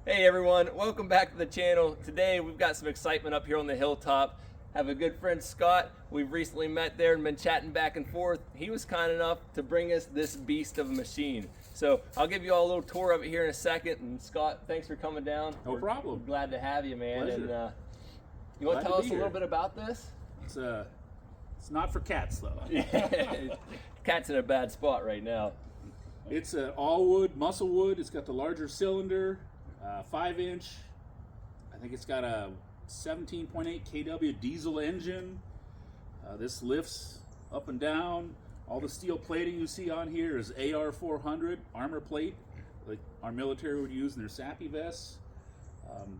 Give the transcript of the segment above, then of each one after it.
Hey everyone, welcome back to the channel. Today we've got some excitement up here on the hilltop. Have a good friend Scott. We've recently met there and been chatting back and forth. He was kind enough to bring us this beast of a machine. So I'll give you all a little tour of it here in a second. And Scott, thanks for coming down. No problem. We're glad to have you, man. Pleasure. And you want to tell us a little bit about this? It's not for cats though. Cat's in a bad spot right now. It's an Allwood, muscle wood. It's got the larger cylinder, 5-inch. I think it's got a 17.8 kW diesel engine. This lifts up and down. All the steel plating you see on here is AR400 armor plate, like our military would use in their SAPI vests.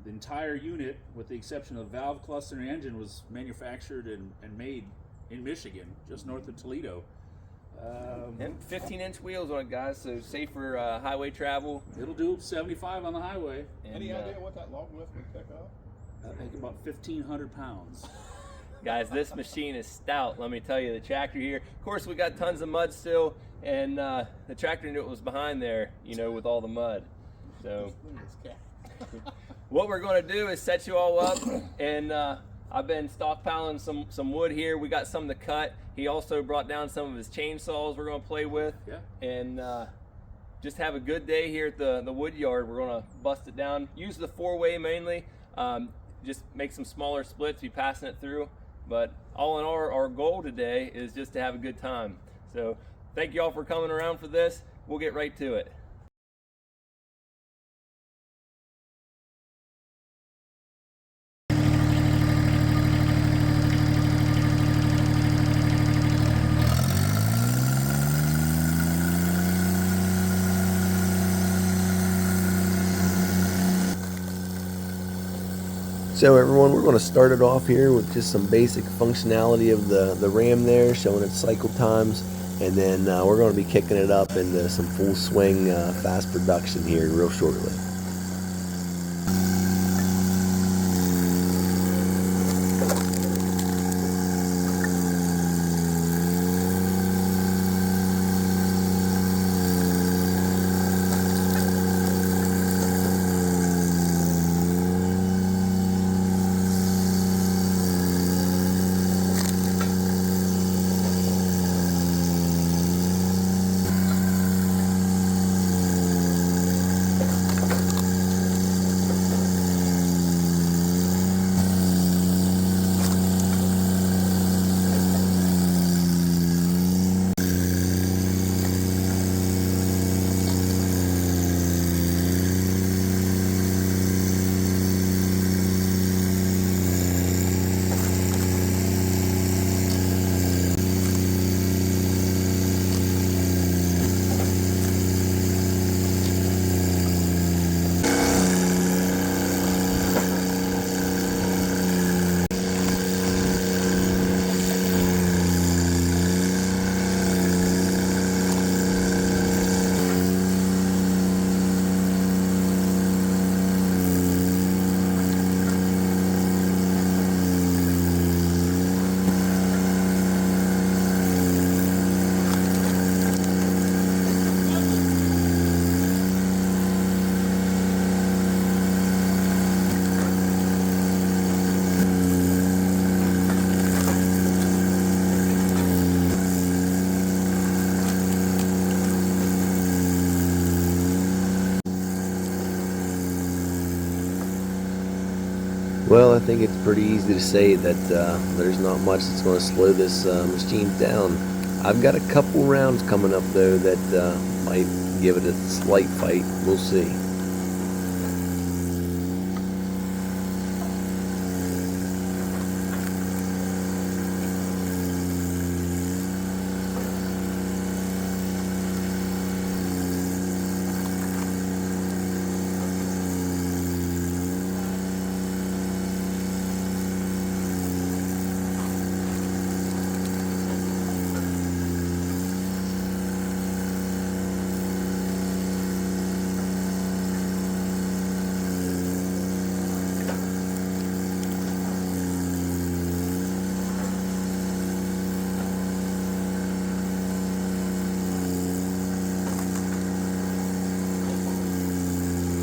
The entire unit, with the exception of valve cluster and engine, was manufactured and made in Michigan, just north of Toledo. 15-inch wheels on it, guys, so safe for highway travel. It'll do 75 on the highway. And, Any idea what that log lift would pick up? I think about 1,500 pounds. Guys, this machine is stout, let me tell you. The tractor here, of course, we got tons of mud still, and the tractor knew it was behind there, you know, with all the mud. So what we're going to do is set you all up, and I've been stockpiling some wood here. We got some to cut. He also brought down some of his chainsaws we're going to play with. Yeah. And just have a good day here at the wood yard. We're going to bust it down. Use the 4-way mainly. Just make some smaller splits, be passing it through. But all in all, our goal today is just to have a good time. So thank you all for coming around for this. We'll get right to it. So everyone, we're going to start it off here with just some basic functionality of the Ram there, showing its cycle times, and then we're going to be kicking it up into some full swing fast production here real shortly. Well, I think it's pretty easy to say that there's not much that's going to slow this machine down. I've got a couple rounds coming up though that might give it a slight fight. We'll see.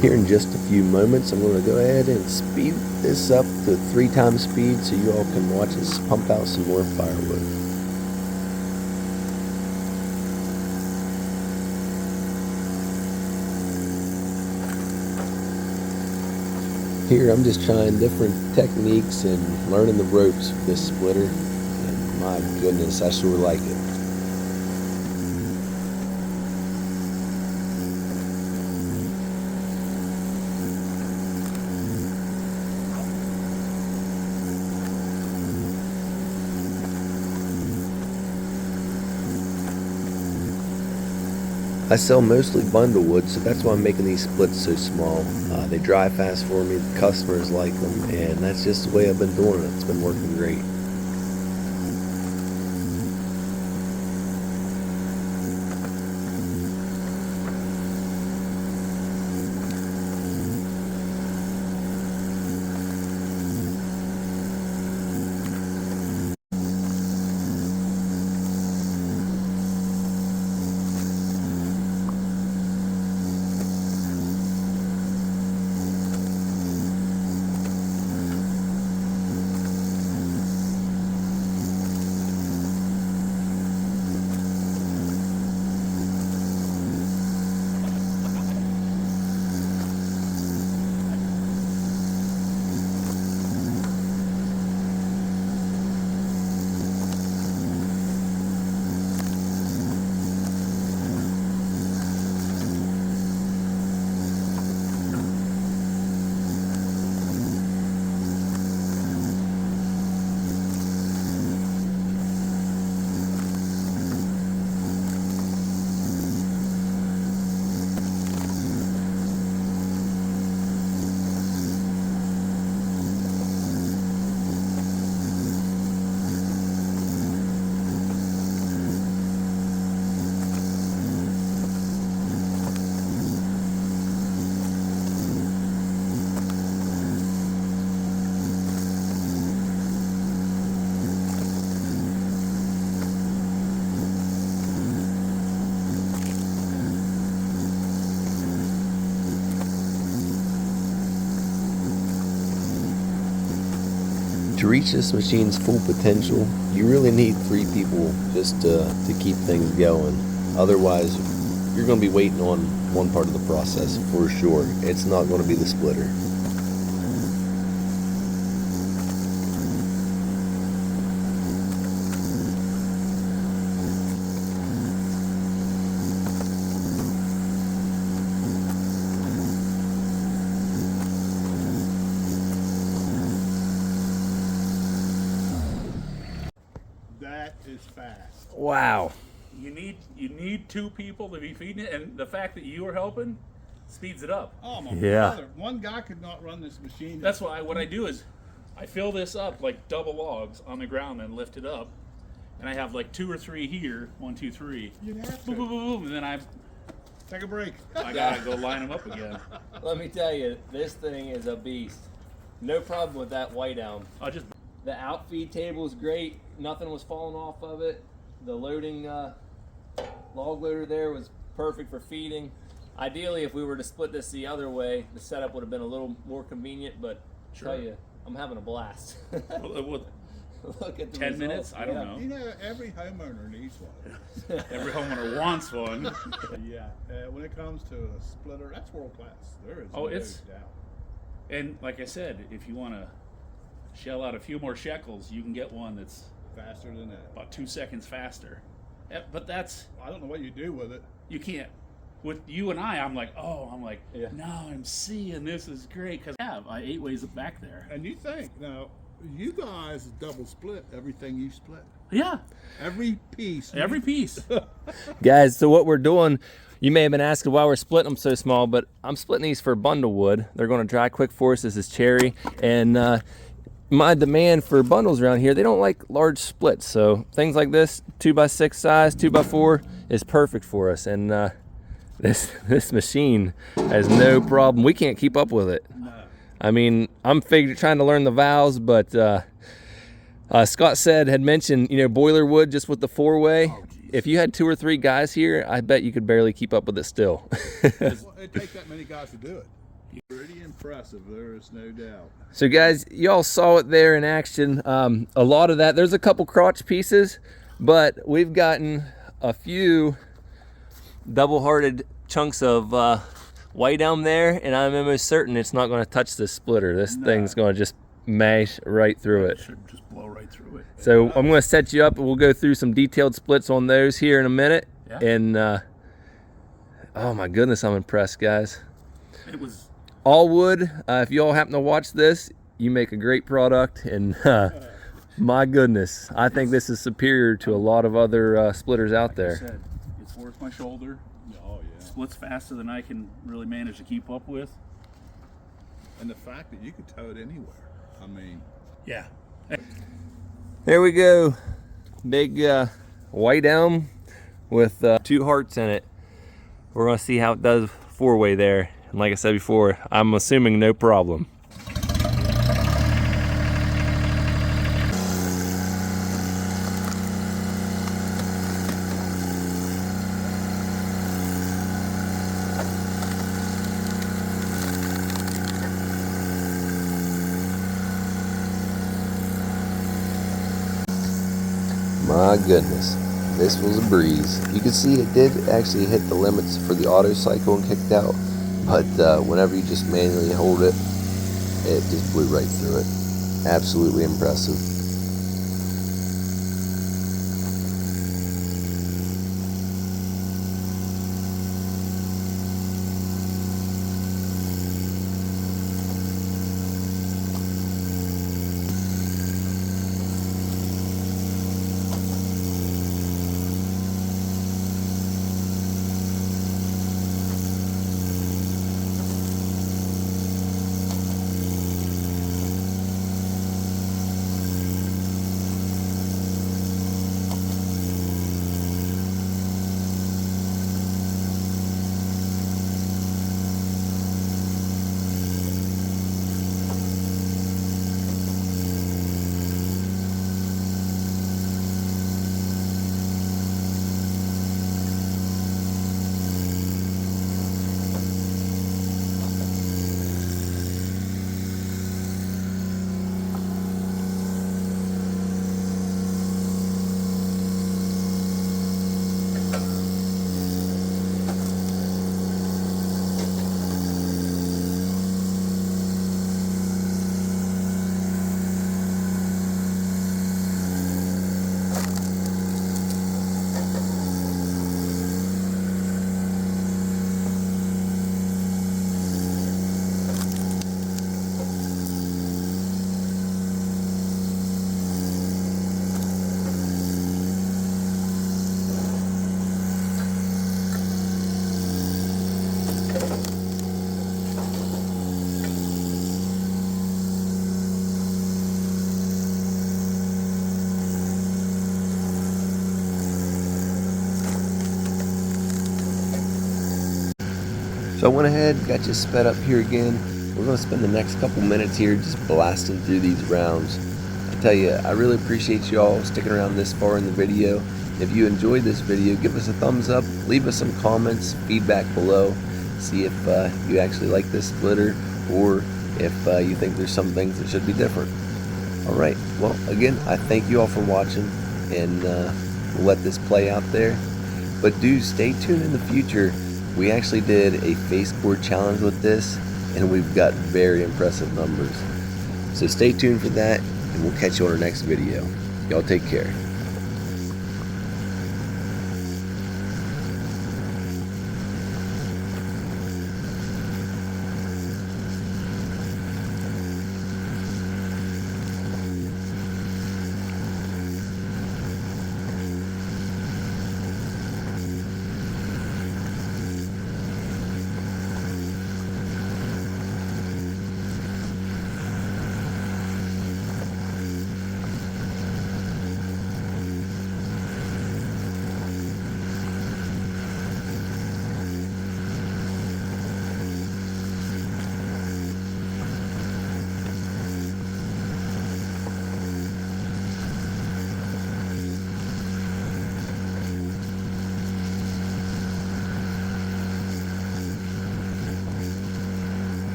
Here in just a few moments, I'm going to go ahead and speed this up to 3 times speed so you all can watch us pump out some more firewood. Here I'm just trying different techniques and learning the ropes with this splitter, and my goodness, I sure like it. I sell mostly bundle wood, so that's why I'm making these splits so small. They dry fast for me, the customers like them, and that's just the way I've been doing it. It's been working great. To reach this machine's full potential, you really need 3 people just to keep things going. Otherwise, you're going to be waiting on one part of the process for sure. It's not going to be the splitter. That is fast. Wow. You need 2 people to be feeding it, and the fact that you are helping speeds it up. Oh my Yeah. brother, one guy could not run this machine. That's why what I do is I fill this up like double logs on the ground and lift it up, and I have like 2 or 3 here, 1, 2, 3. You'd have Boom, boom, to. boom, boom, and then I Take a break. gotta go line them up again. Let me tell you, this thing is a beast. No problem with that white elm. I'll just The outfeed table is great. Nothing was falling off of it. The loading log loader there was perfect for feeding. Ideally, if we were to split this the other way, the setup would have been a little more convenient, but Sure. tell you, I'm having a blast. with Look at the 10 results. minutes? I don't Yeah. know. You know, every homeowner needs one. Every homeowner wants one. Yeah. When it comes to a splitter, that's world class. There is Oh, no it's- doubt. And like I said, if you want to shell out a few more shekels, you can get one that's Faster than that. about 2 seconds faster. But that's, I don't know what you do with it. you can't. With you and I'm like, Yeah. now I'm seeing this is great because I 8 ways back there. And you think, now, you guys double split everything you split. Yeah, Every piece. every piece. Guys, so what we're doing, you may have been asking why we're splitting them so small, but I'm splitting these for bundle wood. They're going to dry quick for us. This is cherry. And my demand for bundles around here, they don't like large splits. So things like this, 2x6 size, 2x4 is perfect for us. And this machine has no problem. We can't keep up with it. I mean, I'm trying to learn the valves, but Scott had mentioned, boiler wood just with the 4-way. If you had 2 or 3 guys here, I bet you could barely keep up with it still. Well, it takes that many guys to do it. impressive. There is no doubt. So guys, y'all saw it there in action. A lot of that, there's a couple crotch pieces, but we've gotten a few double-hearted chunks of white elm there, and I'm almost certain it's not going to touch this splitter. This thing's going to just mash right through it. Should just blow right through it. So I'm going to set you up, and we'll go through some detailed splits on those here in a minute. Yeah. And oh my goodness, I'm impressed, guys. It was Allwood, if you all happen to watch this, you make a great product, and my goodness, I think this is superior to a lot of other splitters out like I there. said, it's worth my shoulder. Oh yeah. Splits faster than I can really manage to keep up with. And the fact that you could tow it anywhere. I mean, Yeah. There we go. Big white elm with 2 hearts in it. We're going to see how it does 4-way there. And like I said before, I'm assuming no problem. My goodness, this was a breeze. You can see it did actually hit the limits for the auto cycle and kicked out, but whenever you just manually hold it, it just blew right through it. Absolutely impressive. So I went ahead, got you sped up here again. We're going to spend the next couple minutes here just blasting through these rounds. I tell you, I really appreciate you all sticking around this far in the video. If you enjoyed this video, give us a thumbs up, leave us some comments, feedback below. See if you actually like this splitter, or if you think there's some things that should be different. Alright, well again, I thank you all for watching, and we'll let this play out there. But do stay tuned in the future. We actually did a face board challenge with this, and we've got very impressive numbers. So stay tuned for that, and we'll catch you on our next video. Y'all take care.